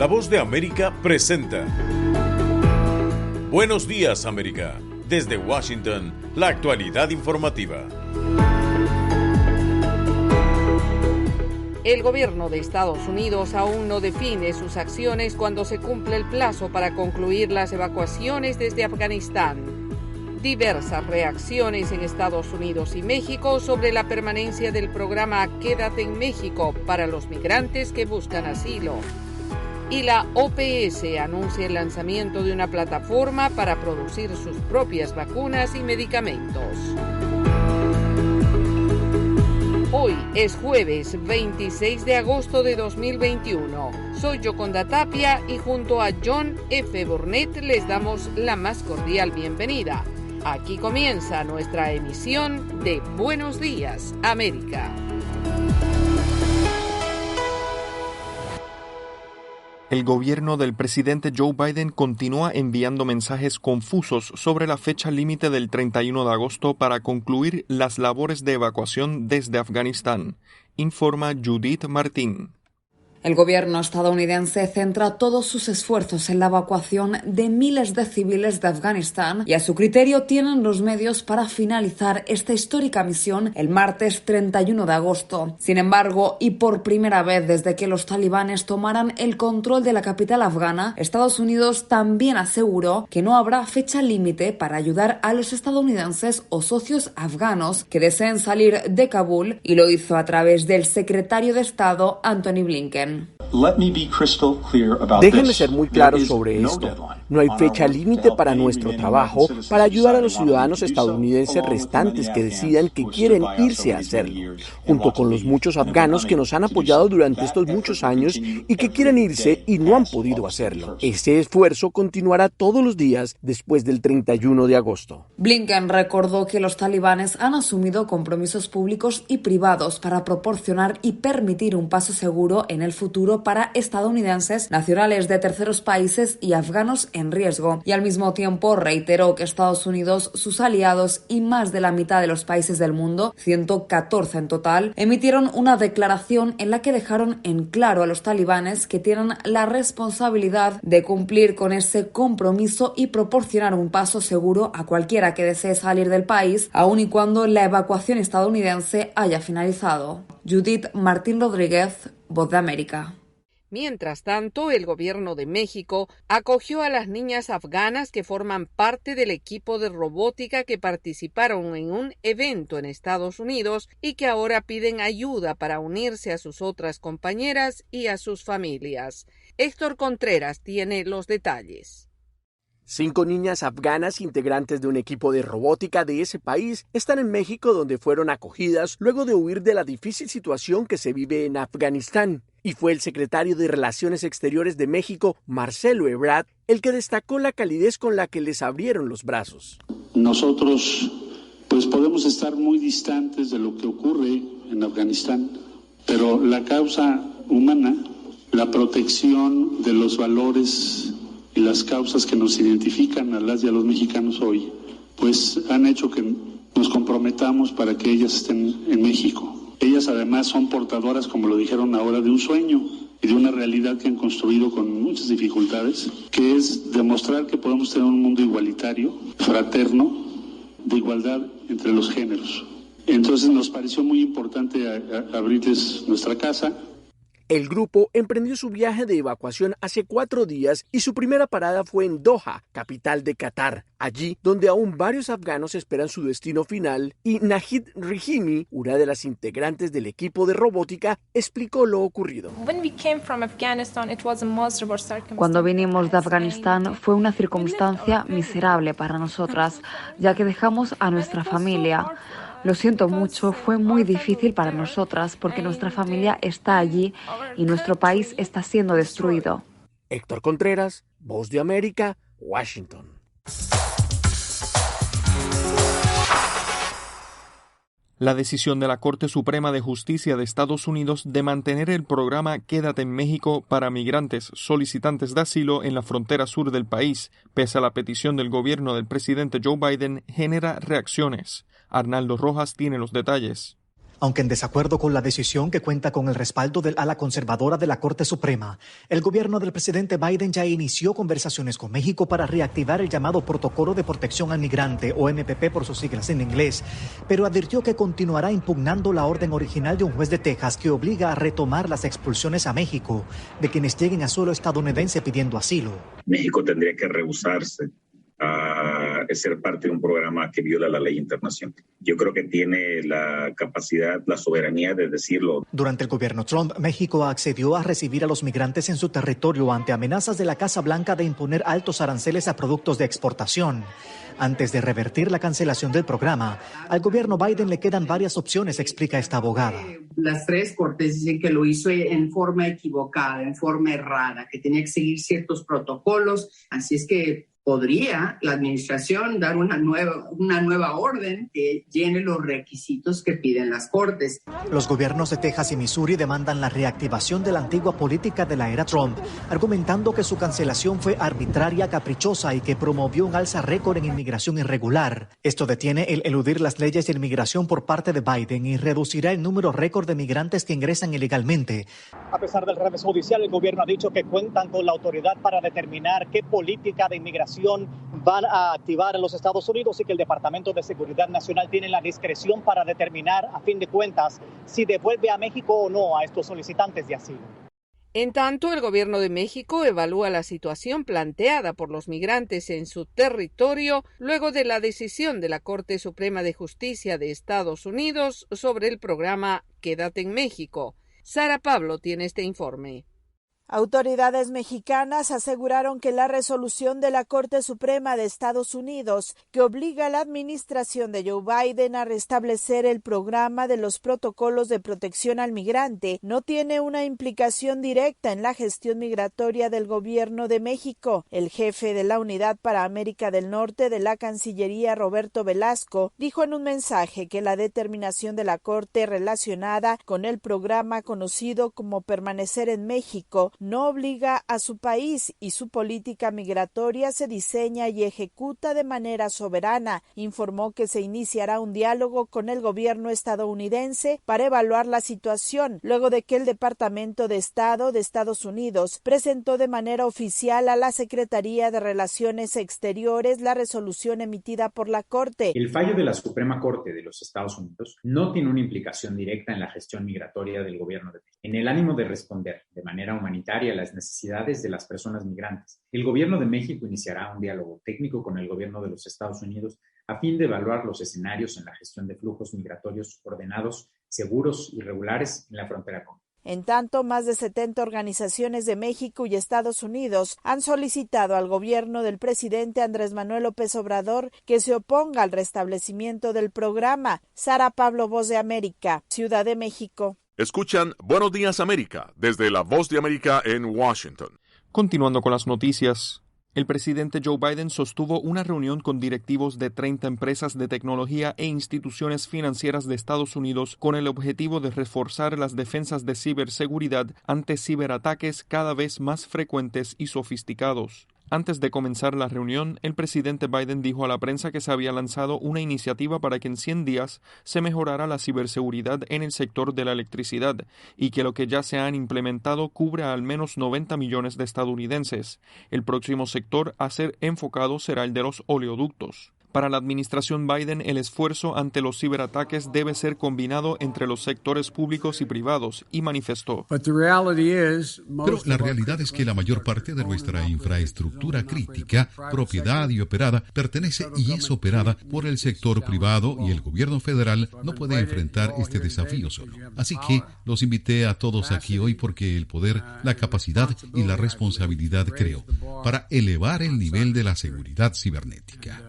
La Voz de América presenta Buenos Días, América. Desde Washington, la actualidad informativa. El gobierno de Estados Unidos aún no define sus acciones cuando se cumple el plazo para concluir las evacuaciones desde Afganistán. Diversas reacciones en Estados Unidos y México sobre la permanencia del programa Quédate en México para los migrantes que buscan asilo. Y la OPS anuncia el lanzamiento de una plataforma para producir sus propias vacunas y medicamentos. Hoy es jueves 26 de agosto de 2021. Soy Yoconda Tapia y junto a John F. Burnett les damos la más cordial bienvenida. Aquí comienza nuestra emisión de Buenos Días, América. El gobierno del presidente Joe Biden continúa enviando mensajes confusos sobre la fecha límite del 31 de agosto para concluir las labores de evacuación desde Afganistán, informa Judith Martín. El gobierno estadounidense centra todos sus esfuerzos en la evacuación de miles de civiles de Afganistán y a su criterio tienen los medios para finalizar esta histórica misión el martes 31 de agosto. Sin embargo, y por primera vez desde que los talibanes tomaran el control de la capital afgana, Estados Unidos también aseguró que no habrá fecha límite para ayudar a los estadounidenses o socios afganos que deseen salir de Kabul, y lo hizo a través del secretario de Estado Antony Blinken. Déjenme ser muy claro sobre esto. No hay fecha límite para nuestro trabajo para ayudar a los ciudadanos estadounidenses restantes que decidan que quieren irse a hacerlo, junto con los muchos afganos que nos han apoyado durante estos muchos años y que quieren irse y no han podido hacerlo. Ese esfuerzo continuará todos los días después del 31 de agosto. Blinken recordó que los talibanes han asumido compromisos públicos y privados para proporcionar y permitir un paso seguro en el futuro para estadounidenses, nacionales de terceros países y afganos en riesgo, y al mismo tiempo reiteró que Estados Unidos, sus aliados y más de la mitad de los países del mundo, 114 en total, emitieron una declaración en la que dejaron en claro a los talibanes que tienen la responsabilidad de cumplir con ese compromiso y proporcionar un paso seguro a cualquiera que desee salir del país, aun y cuando la evacuación estadounidense haya finalizado. Judith Martín Rodríguez, Voz de América. Mientras tanto, el gobierno de México acogió a las niñas afganas que forman parte del equipo de robótica que participaron en un evento en Estados Unidos y que ahora piden ayuda para unirse a sus otras compañeras y a sus familias. Héctor Contreras tiene los detalles. 5 niñas afganas integrantes de un equipo de robótica de ese país están en México, donde fueron acogidas luego de huir de la difícil situación que se vive en Afganistán. Y fue el secretario de Relaciones Exteriores de México, Marcelo Ebrard, el que destacó la calidez con la que les abrieron los brazos. Nosotros podemos estar muy distantes de lo que ocurre en Afganistán, pero la causa humana, la protección de los valores y las causas que nos identifican a las y a los mexicanos hoy, han hecho que nos comprometamos para que ellas estén en México. Ellas además son portadoras, como lo dijeron ahora, de un sueño y de una realidad que han construido con muchas dificultades, que es demostrar que podemos tener un mundo igualitario, fraterno, de igualdad entre los géneros. Entonces nos pareció muy importante abrirles nuestra casa. El grupo emprendió su viaje de evacuación hace 4 días y su primera parada fue en Doha, capital de Qatar, allí donde aún varios afganos esperan su destino final, y Nahid Rahimi, una de las integrantes del equipo de robótica, explicó lo ocurrido. Cuando vinimos de Afganistán fue una circunstancia miserable para nosotras, ya que dejamos a nuestra familia. Lo siento mucho, fue muy difícil para nosotras porque nuestra familia está allí y nuestro país está siendo destruido. Héctor Contreras, Voz de América, Washington. La decisión de la Corte Suprema de Justicia de Estados Unidos de mantener el programa Quédate en México para migrantes solicitantes de asilo en la frontera sur del país, pese a la petición del gobierno del presidente Joe Biden, genera reacciones. Arnaldo Rojas tiene los detalles. Aunque en desacuerdo con la decisión que cuenta con el respaldo del ala conservadora de la Corte Suprema, el gobierno del presidente Biden ya inició conversaciones con México para reactivar el llamado Protocolo de Protección al Migrante, o MPP por sus siglas en inglés, pero advirtió que continuará impugnando la orden original de un juez de Texas que obliga a retomar las expulsiones a México de quienes lleguen a suelo estadounidense pidiendo asilo. México tendría que rehusarse a ser parte de un programa que viola la ley internacional. Yo creo que tiene la capacidad, la soberanía de decirlo. Durante el gobierno Trump, México accedió a recibir a los migrantes en su territorio ante amenazas de la Casa Blanca de imponer altos aranceles a productos de exportación. Antes de revertir la cancelación del programa, al gobierno Biden le quedan varias opciones, explica esta abogada. Las tres cortes dicen que lo hizo en forma equivocada, en forma errada, que tenía que seguir ciertos protocolos, así es que podría la administración dar una nueva orden que llene los requisitos que piden las cortes. Los gobiernos de Texas y Missouri demandan la reactivación de la antigua política de la era Trump, argumentando que su cancelación fue arbitraria, caprichosa y que promovió un alza récord en inmigración irregular. Esto detiene el eludir las leyes de inmigración por parte de Biden y reducirá el número récord de migrantes que ingresan ilegalmente. A pesar del revés judicial, el gobierno ha dicho que cuentan con la autoridad para determinar qué política de inmigración van a activar en los Estados Unidos y que el Departamento de Seguridad Nacional tiene la discreción para determinar, a fin de cuentas, si devuelve a México o no a estos solicitantes de asilo. En tanto, el gobierno de México evalúa la situación planteada por los migrantes en su territorio luego de la decisión de la Corte Suprema de Justicia de Estados Unidos sobre el programa Quédate en México. Sara Pablo tiene este informe. Autoridades mexicanas aseguraron que la resolución de la Corte Suprema de Estados Unidos, que obliga a la administración de Joe Biden a restablecer el programa de los protocolos de protección al migrante, no tiene una implicación directa en la gestión migratoria del gobierno de México. El jefe de la Unidad para América del Norte de la Cancillería, Roberto Velasco, dijo en un mensaje que la determinación de la Corte relacionada con el programa conocido como Permanecer en México no obliga a su país y su política migratoria se diseña y ejecuta de manera soberana. Informó que se iniciará un diálogo con el gobierno estadounidense para evaluar la situación, luego de que el Departamento de Estado de Estados Unidos presentó de manera oficial a la Secretaría de Relaciones Exteriores la resolución emitida por la Corte. El fallo de la Suprema Corte de los Estados Unidos no tiene una implicación directa en la gestión migratoria del gobierno de México. En el ánimo de responder de manera humanitaria a las necesidades de las personas migrantes, el gobierno de México iniciará un diálogo técnico con el gobierno de los Estados Unidos a fin de evaluar los escenarios en la gestión de flujos migratorios ordenados, seguros y regulares en la frontera con. En tanto, más de 70 organizaciones de México y Estados Unidos han solicitado al gobierno del presidente Andrés Manuel López Obrador que se oponga al restablecimiento del programa. Sara Pablo, Voz de América, Ciudad de México. Escuchan Buenos Días América desde la Voz de América en Washington. Continuando con las noticias, el presidente Joe Biden sostuvo una reunión con directivos de 30 empresas de tecnología e instituciones financieras de Estados Unidos con el objetivo de reforzar las defensas de ciberseguridad ante ciberataques cada vez más frecuentes y sofisticados. Antes de comenzar la reunión, el presidente Biden dijo a la prensa que se había lanzado una iniciativa para que en 100 días se mejorara la ciberseguridad en el sector de la electricidad y que lo que ya se han implementado cubre a al menos 90 millones de estadounidenses. El próximo sector a ser enfocado será el de los oleoductos. Para la administración Biden, el esfuerzo ante los ciberataques debe ser combinado entre los sectores públicos y privados, y manifestó. Pero la realidad es que la mayor parte de nuestra infraestructura crítica, propiedad y operada, pertenece y es operada por el sector privado y el gobierno federal no puede enfrentar este desafío solo. Así que los invité a todos aquí hoy porque el poder, la capacidad y la responsabilidad creo para elevar el nivel de la seguridad cibernética.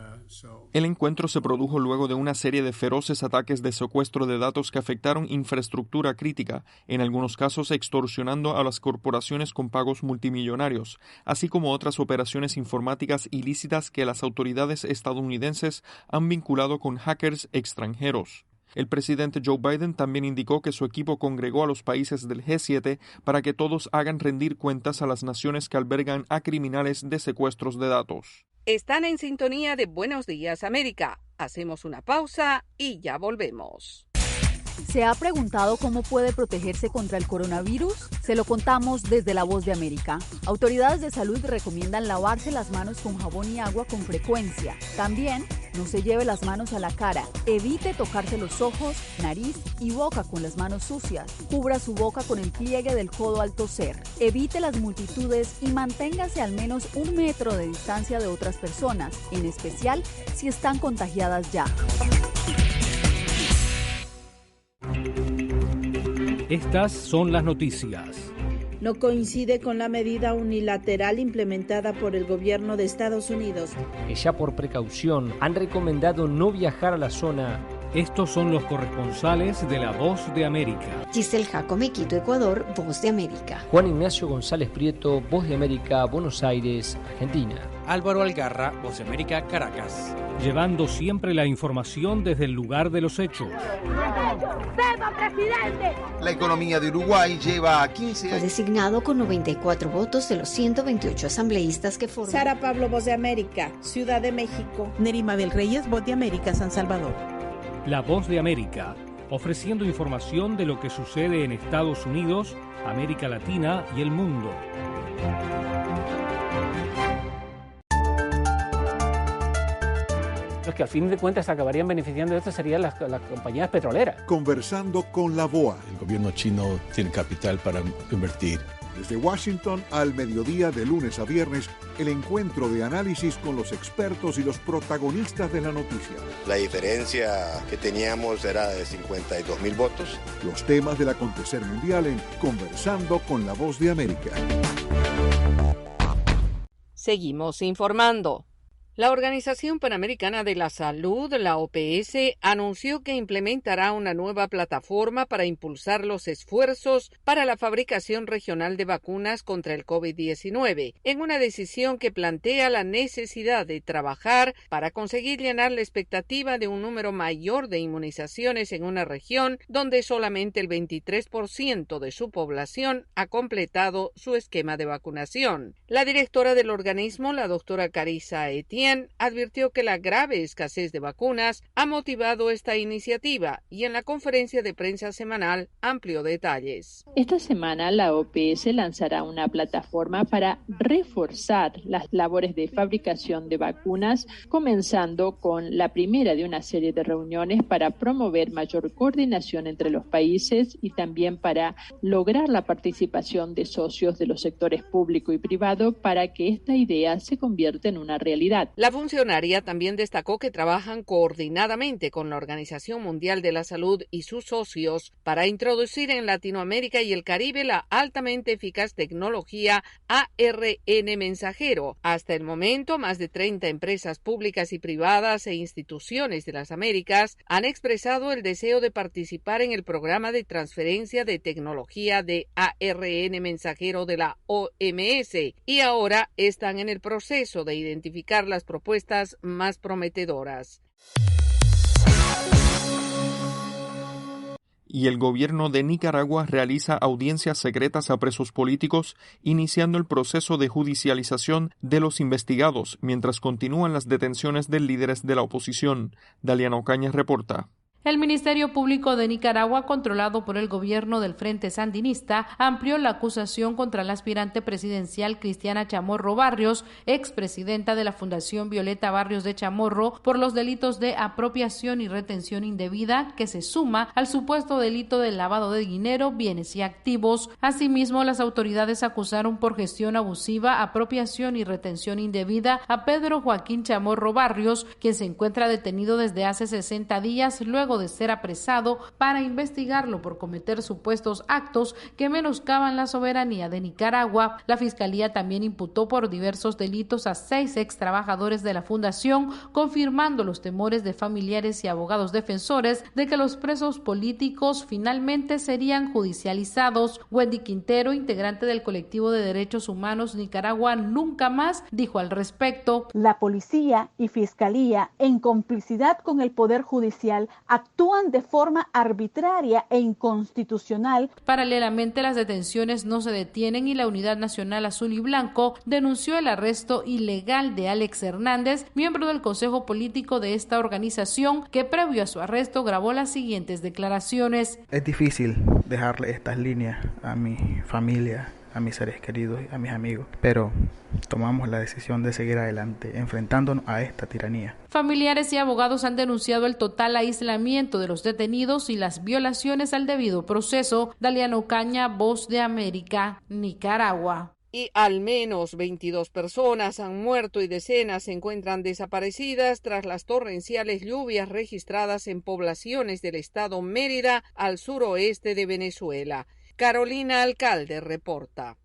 El encuentro se produjo luego de una serie de feroces ataques de secuestro de datos que afectaron infraestructura crítica, en algunos casos extorsionando a las corporaciones con pagos multimillonarios, así como otras operaciones informáticas ilícitas que las autoridades estadounidenses han vinculado con hackers extranjeros. El presidente Joe Biden también indicó que su equipo congregó a los países del G7 para que todos hagan rendir cuentas a las naciones que albergan a criminales de secuestros de datos. Están en sintonía de Buenos Días América. Hacemos una pausa y ya volvemos. ¿Se ha preguntado cómo puede protegerse contra el coronavirus? Se lo contamos desde La Voz de América. Autoridades de salud recomiendan lavarse las manos con jabón y agua con frecuencia. También no se lleve las manos a la cara. Evite tocarse los ojos, nariz y boca con las manos sucias. Cubra su boca con el pliegue del codo al toser. Evite las multitudes y manténgase al menos 1 metro de distancia de otras personas, en especial si están contagiadas ya. Estas son las noticias. No coincide con la medida unilateral implementada por el gobierno de Estados Unidos. Que ya por precaución han recomendado no viajar a la zona. Estos son los corresponsales de La Voz de América. Giselle Jacome, Quito, Ecuador, Voz de América. Juan Ignacio González Prieto, Voz de América, Buenos Aires, Argentina. Álvaro Algarra, Voz de América, Caracas. Llevando siempre la información desde el lugar de los hechos. La economía de Uruguay lleva 15 años. Fue designado con 94 votos de los 128 asambleístas que forman. Sara Pablo, Voz de América, Ciudad de México. Nerima del Reyes, Voz de América, San Salvador. La Voz de América, ofreciendo información de lo que sucede en Estados Unidos, América Latina y el mundo. Los que al fin de cuentas acabarían beneficiando de esto serían las compañías petroleras. Conversando con la BOA. El gobierno chino tiene capital para invertir. Desde Washington al mediodía de lunes a viernes, el encuentro de análisis con los expertos y los protagonistas de la noticia. La diferencia que teníamos era de 52.000 votos. Los temas del acontecer mundial en Conversando con la Voz de América. Seguimos informando. La Organización Panamericana de la Salud, la OPS, anunció que implementará una nueva plataforma para impulsar los esfuerzos para la fabricación regional de vacunas contra el COVID-19, en una decisión que plantea la necesidad de trabajar para conseguir llenar la expectativa de un número mayor de inmunizaciones en una región donde solamente el 23% de su población ha completado su esquema de vacunación. La directora del organismo, la doctora Carissa Etienne, advirtió que la grave escasez de vacunas ha motivado esta iniciativa y en la conferencia de prensa semanal amplió detalles. Esta semana la OPS lanzará una plataforma para reforzar las labores de fabricación de vacunas, comenzando con la primera de una serie de reuniones para promover mayor coordinación entre los países y también para lograr la participación de socios de los sectores público y privado para que esta idea se convierta en una realidad. La funcionaria también destacó que trabajan coordinadamente con la Organización Mundial de la Salud y sus socios para introducir en Latinoamérica y el Caribe la altamente eficaz tecnología ARN mensajero. Hasta el momento, más de 30 empresas públicas y privadas e instituciones de las Américas han expresado el deseo de participar en el programa de transferencia de tecnología de ARN mensajero de la OMS y ahora están en el proceso de identificar las propuestas más prometedoras. Y el gobierno de Nicaragua realiza audiencias secretas a presos políticos, iniciando el proceso de judicialización de los investigados, mientras continúan las detenciones de líderes de la oposición. Daliana Ocaña reporta. El Ministerio Público de Nicaragua, controlado por el gobierno del Frente Sandinista, amplió la acusación contra la aspirante presidencial Cristiana Chamorro Barrios, expresidenta de la Fundación Violeta Barrios de Chamorro, por los delitos de apropiación y retención indebida, que se suma al supuesto delito de lavado de dinero, bienes y activos. Asimismo, las autoridades acusaron por gestión abusiva, apropiación y retención indebida a Pedro Joaquín Chamorro Barrios, quien se encuentra detenido desde hace 60 días luego de ser apresado para investigarlo por cometer supuestos actos que menoscaban la soberanía de Nicaragua. La Fiscalía también imputó por diversos delitos a 6 ex trabajadores de la fundación, confirmando los temores de familiares y abogados defensores de que los presos políticos finalmente serían judicializados. Wendy Quintero, integrante del colectivo de derechos humanos Nicaragua Nunca Más, dijo al respecto: la policía y fiscalía, en complicidad con el Poder Judicial, actúan de forma arbitraria e inconstitucional. Paralelamente, las detenciones no se detienen y la Unidad Nacional Azul y Blanco denunció el arresto ilegal de Alex Hernández, miembro del Consejo Político de esta organización, que previo a su arresto grabó las siguientes declaraciones. Es difícil dejarle estas líneas a mi familia, a mis seres queridos, a mis amigos, pero tomamos la decisión de seguir adelante, enfrentándonos a esta tiranía. Familiares y abogados han denunciado el total aislamiento de los detenidos y las violaciones al debido proceso. Daliana Ocaña, Voz de América, Nicaragua. Y al menos 22 personas han muerto y decenas se encuentran desaparecidas tras las torrenciales lluvias registradas en poblaciones del estado Mérida, al suroeste de Venezuela. Carolina Alcalde reporta.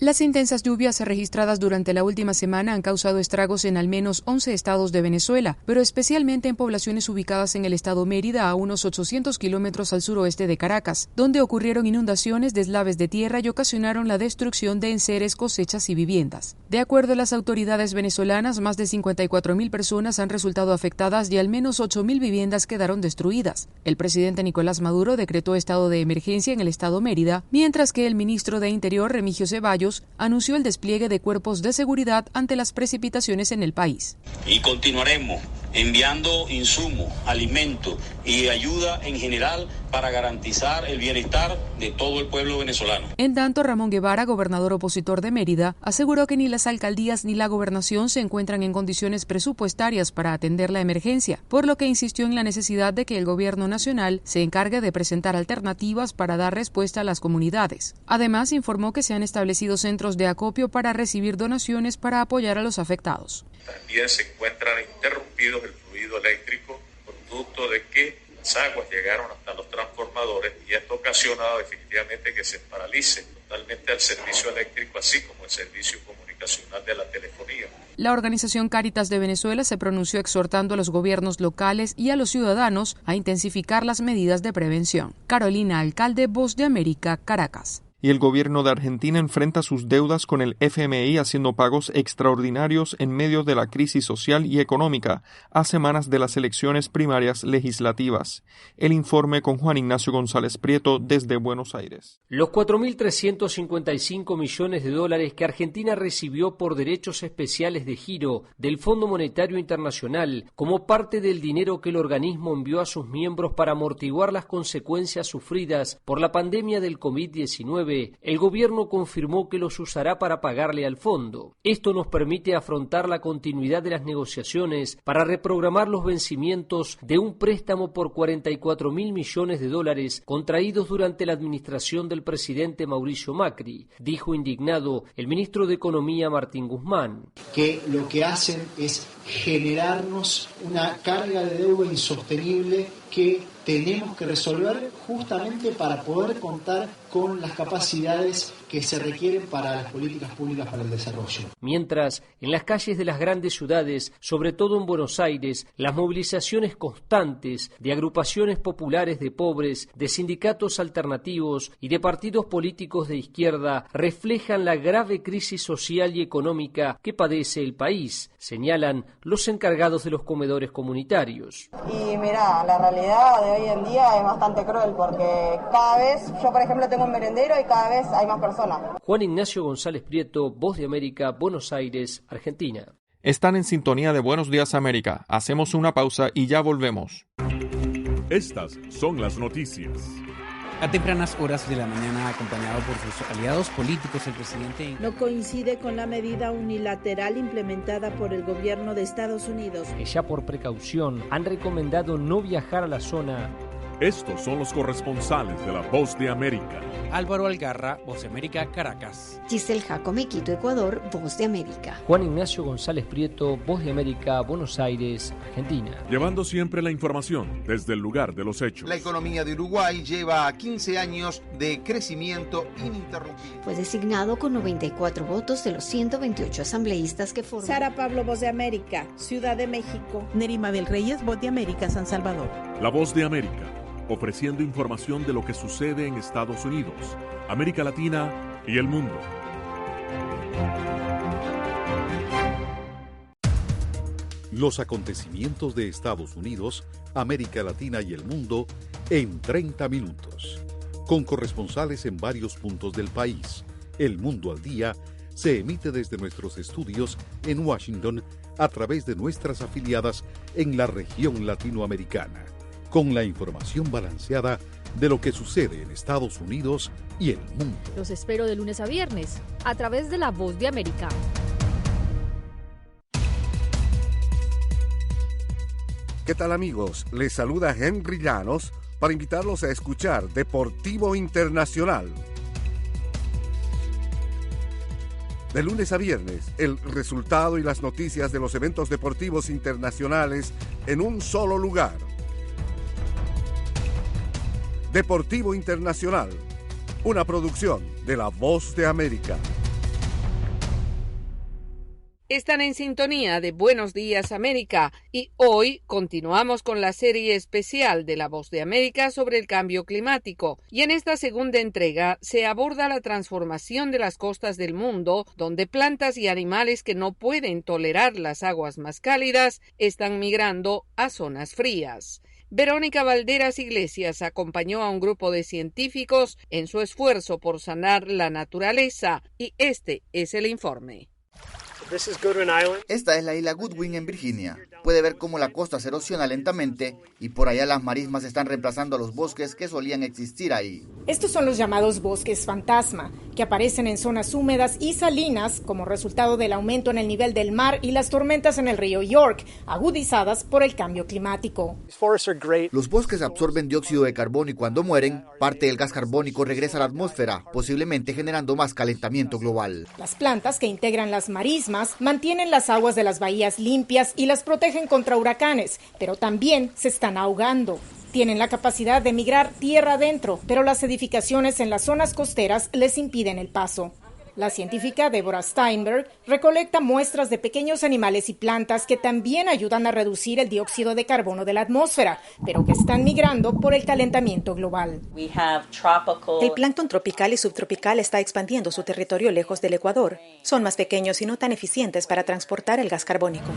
Las intensas lluvias registradas durante la última semana han causado estragos en al menos 11 estados de Venezuela, pero especialmente en poblaciones ubicadas en el estado Mérida, a unos 800 kilómetros al suroeste de Caracas, donde ocurrieron inundaciones, deslaves de tierra y ocasionaron la destrucción de enseres, cosechas y viviendas. De acuerdo a las autoridades venezolanas, más de 54.000 personas han resultado afectadas y al menos 8.000 viviendas quedaron destruidas. El presidente Nicolás Maduro decretó estado de emergencia en el estado Mérida, mientras que el ministro de Interior, Remigio Ceballos, anunció el despliegue de cuerpos de seguridad ante las precipitaciones en el país. Y continuaremos enviando insumos, alimentos y ayuda en general para garantizar el bienestar de todo el pueblo venezolano. En tanto, Ramón Guevara, gobernador opositor de Mérida, aseguró que ni las alcaldías ni la gobernación se encuentran en condiciones presupuestarias para atender la emergencia, por lo que insistió en la necesidad de que el gobierno nacional se encargue de presentar alternativas para dar respuesta a las comunidades. Además, informó que se han establecido centros de acopio para recibir donaciones para apoyar a los afectados. También se encuentran interrumpidos el fluido eléctrico producto de que las aguas llegaron hasta los transformadores y esto ha ocasionado definitivamente que se paralice totalmente el servicio eléctrico, así como el servicio comunicacional de la telefonía. La organización Cáritas de Venezuela se pronunció exhortando a los gobiernos locales y a los ciudadanos a intensificar las medidas de prevención. Carolina Alcalde, Voz de América, Caracas. Y el gobierno de Argentina enfrenta sus deudas con el FMI haciendo pagos extraordinarios en medio de la crisis social y económica, a semanas de las elecciones primarias legislativas. El informe con Juan Ignacio González Prieto desde Buenos Aires. Los 4.355 millones de dólares que Argentina recibió por derechos especiales de giro del Fondo Monetario Internacional como parte del dinero que el organismo envió a sus miembros para amortiguar las consecuencias sufridas por la pandemia del COVID-19, el gobierno confirmó que los usará para pagarle al fondo. Esto nos permite afrontar la continuidad de las negociaciones para reprogramar los vencimientos de un préstamo por 44.000 millones de dólares contraídos durante la administración del presidente Mauricio Macri, dijo indignado el ministro de Economía Martín Guzmán. Que lo que hacen es generarnos una carga de deuda insostenible que tenemos que resolver justamente para poder contar con las capacidades que se requieren para las políticas públicas para el desarrollo. Mientras, en las calles de las grandes ciudades, sobre todo en Buenos Aires, las movilizaciones constantes de agrupaciones populares de pobres, de sindicatos alternativos y de partidos políticos de izquierda reflejan la grave crisis social y económica que padece el país, señalan los encargados de los comedores comunitarios. Y mira, la realidad de hoy en día es bastante cruel porque cada vez, yo por ejemplo tengo un merendero y cada vez hay más personas. Juan Ignacio González Prieto, Voz de América, Buenos Aires, Argentina. Están en sintonía de Buenos Días América. Hacemos una pausa y ya volvemos. Estas son las noticias. A tempranas horas de la mañana, acompañado por sus aliados políticos, el presidente no coincide con la medida unilateral implementada por el gobierno de Estados Unidos. Que ya por precaución han recomendado no viajar a la zona. Estos son los corresponsales de la Voz de América. Álvaro Algarra, Voz de América, Caracas. Giselle Jacome, Quito, Ecuador, Voz de América. Juan Ignacio González Prieto, Voz de América, Buenos Aires, Argentina. Llevando siempre la información desde el lugar de los hechos. La economía de Uruguay lleva 15 años de crecimiento ininterrumpido. Fue designado con 94 votos de los 128 asambleístas que forman. Sara Pablo, Voz de América, Ciudad de México. Nerima del Reyes, Voz de América, San Salvador. La Voz de América, ofreciendo información de lo que sucede en Estados Unidos, América Latina y el mundo. Los acontecimientos de Estados Unidos América Latina y el mundo en 30 minutos. Con corresponsales en varios puntos del país. El Mundo al Día se emite desde nuestros estudios en Washington a través de nuestras afiliadas en la región latinoamericana, con la información balanceada de lo que sucede en Estados Unidos y el mundo. Los espero de lunes a viernes, a través de La Voz de América. ¿Qué tal, amigos? Les saluda Henry Llanos para invitarlos a escuchar Deportivo Internacional. De lunes a viernes, el resultado y las noticias de los eventos deportivos internacionales en un solo lugar. Deportivo Internacional, una producción de La Voz de América. Están en sintonía de Buenos Días América y hoy continuamos con la serie especial de La Voz de América sobre el cambio climático. Y en esta segunda entrega se aborda la transformación de las costas del mundo, donde plantas y animales que no pueden tolerar las aguas más cálidas están migrando a zonas frías. Verónica Valderas Iglesias acompañó a un grupo de científicos en su esfuerzo por sanar la naturaleza y este es el informe. Esta es la isla Goodwin en Virginia. Puede ver cómo la costa se erosiona lentamente y por allá las marismas están reemplazando a los bosques que solían existir ahí. Estos son los llamados bosques fantasma, que aparecen en zonas húmedas y salinas como resultado del aumento en el nivel del mar y las tormentas en el río York, agudizadas por el cambio climático. Los bosques absorben dióxido de carbono y cuando mueren, parte del gas carbónico regresa a la atmósfera, posiblemente generando más calentamiento global. Las plantas que integran las marismas mantienen las aguas de las bahías limpias y las protegen contra huracanes, pero también se están ahogando. Tienen la capacidad de migrar tierra adentro, pero las edificaciones en las zonas costeras les impiden el paso. La científica Deborah Steinberg recolecta muestras de pequeños animales y plantas que también ayudan a reducir el dióxido de carbono de la atmósfera, pero que están migrando por el calentamiento global. El plancton tropical y subtropical está expandiendo su territorio lejos del Ecuador. Son más pequeños y no tan eficientes para transportar el gas carbónico.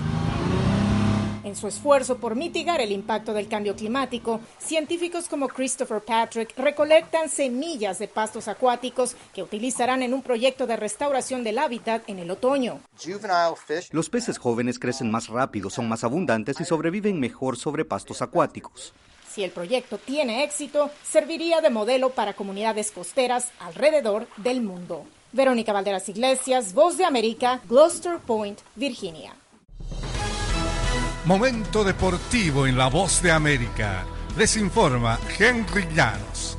En su esfuerzo por mitigar el impacto del cambio climático, científicos como Christopher Patrick recolectan semillas de pastos acuáticos que utilizarán en un proyecto de restauración del hábitat en el otoño. Los peces jóvenes crecen más rápido, son más abundantes y sobreviven mejor sobre pastos acuáticos. Si el proyecto tiene éxito, serviría de modelo para comunidades costeras alrededor del mundo. Verónica Valderas Iglesias, Voz de América, Gloucester Point, Virginia. Momento deportivo en La Voz de América. Les informa Henry Llanos.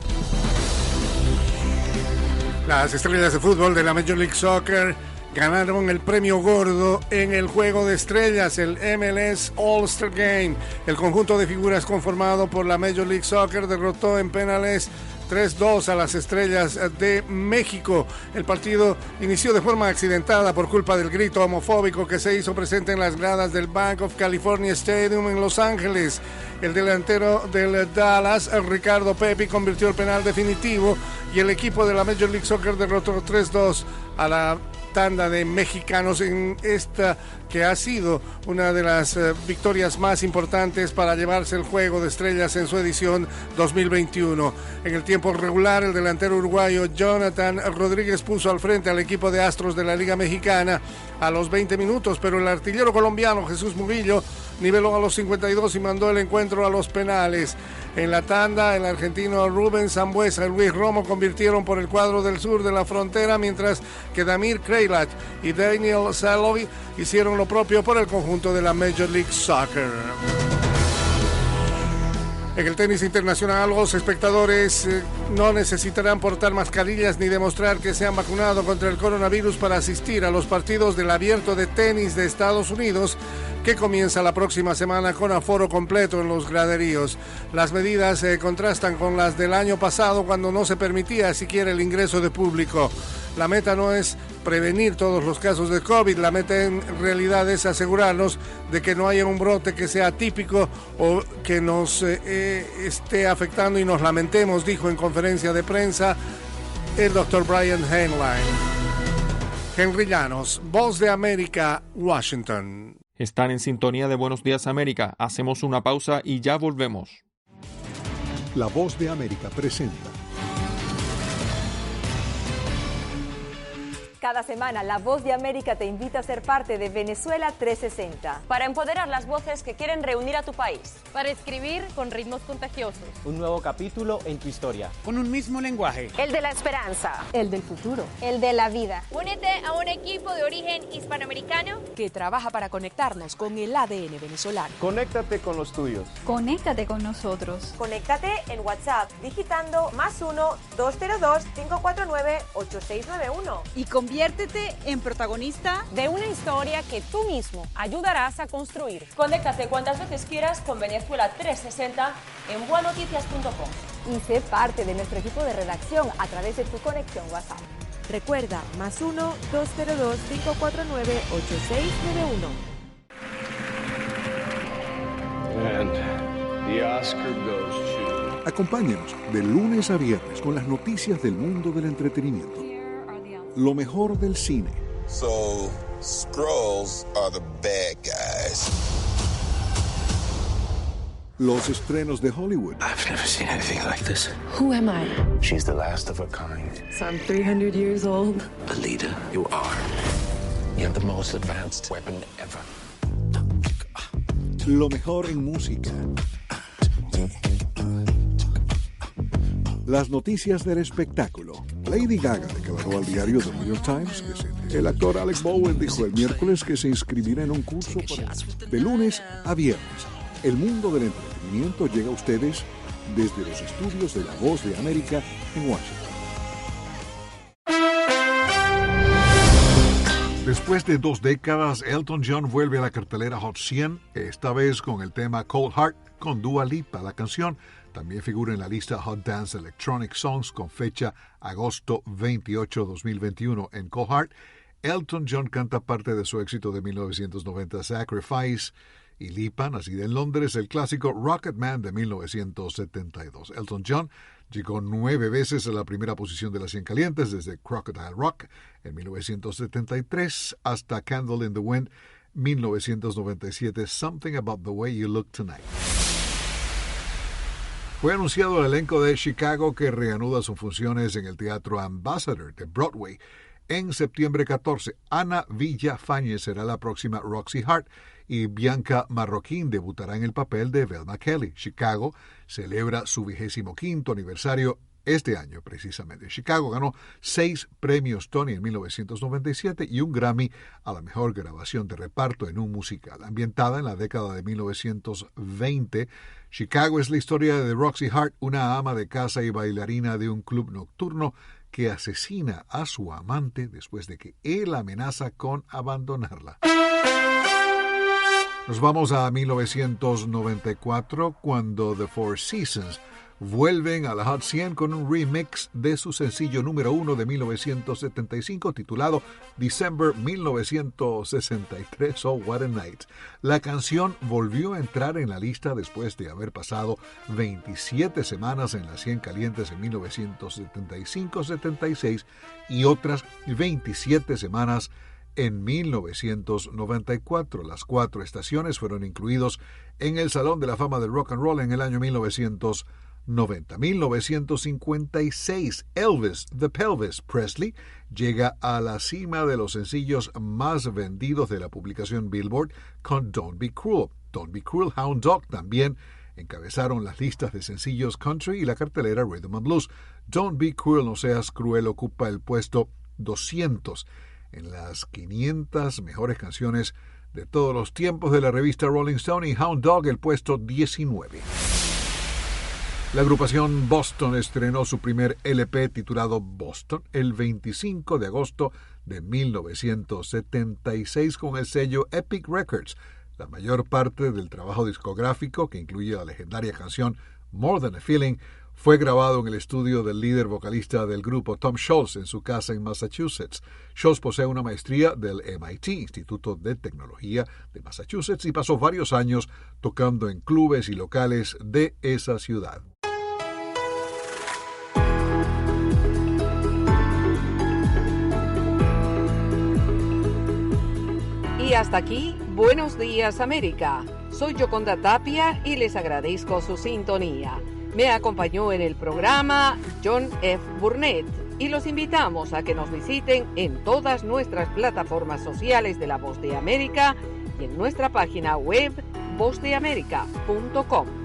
Las estrellas de fútbol de la Major League Soccer ganaron el premio gordo en el Juego de Estrellas, el MLS All-Star Game. El conjunto de figuras conformado por la Major League Soccer derrotó en penales 3-2 a las Estrellas de México. El partido inició de forma accidentada por culpa del grito homofóbico que se hizo presente en las gradas del Bank of California Stadium en Los Ángeles. El delantero del Dallas, Ricardo Pepi, convirtió el penal definitivo y el equipo de la Major League Soccer derrotó 3-2 a la tanda de mexicanos en esta que ha sido una de las victorias más importantes para llevarse el Juego de Estrellas en su edición 2021. En el tiempo regular, el delantero uruguayo Jonathan Rodríguez puso al frente al equipo de Astros de la Liga Mexicana a los 20 minutos, pero el artillero colombiano Jesús Murillo niveló a los 52 y mandó el encuentro a los penales. En la tanda, el argentino Rubén Sambueza y Luis Romo convirtieron por el cuadro del sur de la frontera, mientras que Damir Kreilach y Daniel Saloy hicieron lo propio por el conjunto de la Major League Soccer. En el tenis internacional, los espectadores no necesitarán portar mascarillas ni demostrar que se han vacunado contra el coronavirus para asistir a los partidos del Abierto de Tenis de Estados Unidos, que comienza la próxima semana con aforo completo en los graderíos. Las medidas contrastan con las del año pasado, cuando no se permitía siquiera el ingreso de público. La meta no es prevenir todos los casos de COVID, la meta en realidad es asegurarnos de que no haya un brote que sea típico o que nos esté afectando y nos lamentemos, dijo en conferencia de prensa el Dr. Brian Heinlein. Henry Llanos, Voz de América, Washington. Están en sintonía de Buenos Días América. Hacemos una pausa y ya volvemos. La Voz de América presenta. Cada semana, La Voz de América te invita a ser parte de Venezuela 360. Para empoderar las voces que quieren reunir a tu país. Para escribir con ritmos contagiosos. Un nuevo capítulo en tu historia. Con un mismo lenguaje. El de la esperanza. El del futuro. El de la vida. Únete a un equipo de origen hispanoamericano que trabaja para conectarnos con el ADN venezolano. Conéctate con los tuyos. Conéctate con nosotros. Conéctate en WhatsApp digitando +1-202-549-8691. Y conviértete en protagonista de una historia que tú mismo ayudarás a construir. Conéctate cuantas veces quieras con Venezuela 360 en buenoticias.com. Y sé parte de nuestro equipo de redacción a través de tu conexión WhatsApp. Recuerda, +1-202-549-8691. And the Oscar goes to... Acompáñenos de lunes a viernes con las noticias del mundo del entretenimiento. Lo mejor del cine. So, Skrulls are the bad guys. Los estrenos de Hollywood. I've never seen anything like this. Who am I? She's the last of her kind. So I'm 300 years old. Alita, you are. You have the most advanced weapon ever. Lo mejor en música. Las noticias del espectáculo. Lady Gaga declaró al diario The New York Times que el actor Alec Baldwin dijo el miércoles que se inscribirá en un curso de lunes a viernes. El mundo del entretenimiento llega a ustedes desde los estudios de La Voz de América en Washington. Después de 2 décadas, Elton John vuelve a la cartelera Hot 100, esta vez con el tema Cold Heart con Dua Lipa. La canción también figura en la lista Hot Dance Electronic Songs con fecha agosto 28, 2021. En Cold Heart, Elton John canta parte de su éxito de 1990 Sacrifice, y Lipa, nacida en Londres, el clásico Rocket Man de 1972. Elton John llegó 9 veces a la primera posición de las 100 calientes, desde Crocodile Rock en 1973 hasta Candle in the Wind 1997, Something About the Way You Look Tonight. Fue anunciado el elenco de Chicago que reanuda sus funciones en el Teatro Ambassador de Broadway. En septiembre 14, Ana Villafañez será la próxima Roxy Hart y Bianca Marroquín debutará en el papel de Velma Kelly. Chicago celebra su 25º aniversario este año, precisamente. Chicago ganó 6 premios Tony en 1997 y un Grammy a la mejor grabación de reparto en un musical. Ambientada en la década de 1920, Chicago es la historia de Roxy Hart, una ama de casa y bailarina de un club nocturno que asesina a su amante después de que él amenaza con abandonarla. Nos vamos a 1994, cuando The Four Seasons vuelven a la Hot 100 con un remix de su sencillo número 1 de 1975 titulado December 1963, Oh What a Night. La canción volvió a entrar en la lista después de haber pasado 27 semanas en las 100 calientes en 1975-76 y otras 27 semanas en 1994. Las 4 estaciones fueron incluidos en el Salón de la Fama del Rock and Roll en el año 1990. 1956, Elvis the Pelvis Presley llega a la cima de los sencillos más vendidos de la publicación Billboard con Don't Be Cruel. Don't Be Cruel, Hound Dog también encabezaron las listas de sencillos country y la cartelera Rhythm and Blues. Don't Be Cruel, no seas cruel, ocupa el puesto 200 en las 500 mejores canciones de todos los tiempos de la revista Rolling Stone, y Hound Dog el puesto 19. La agrupación Boston estrenó su primer LP titulado Boston el 25 de agosto de 1976 con el sello Epic Records. La mayor parte del trabajo discográfico, que incluye la legendaria canción More Than a Feeling, fue grabado en el estudio del líder vocalista del grupo, Tom Scholz, en su casa en Massachusetts. Scholz posee una maestría del MIT, Instituto de Tecnología de Massachusetts, y pasó varios años tocando en clubes y locales de esa ciudad. Y hasta aquí, Buenos días, América. Soy Yoconda Tapia y les agradezco su sintonía. Me acompañó en el programa John F. Burnett y los invitamos a que nos visiten en todas nuestras plataformas sociales de La Voz de América y en nuestra página web vozdeamerica.com.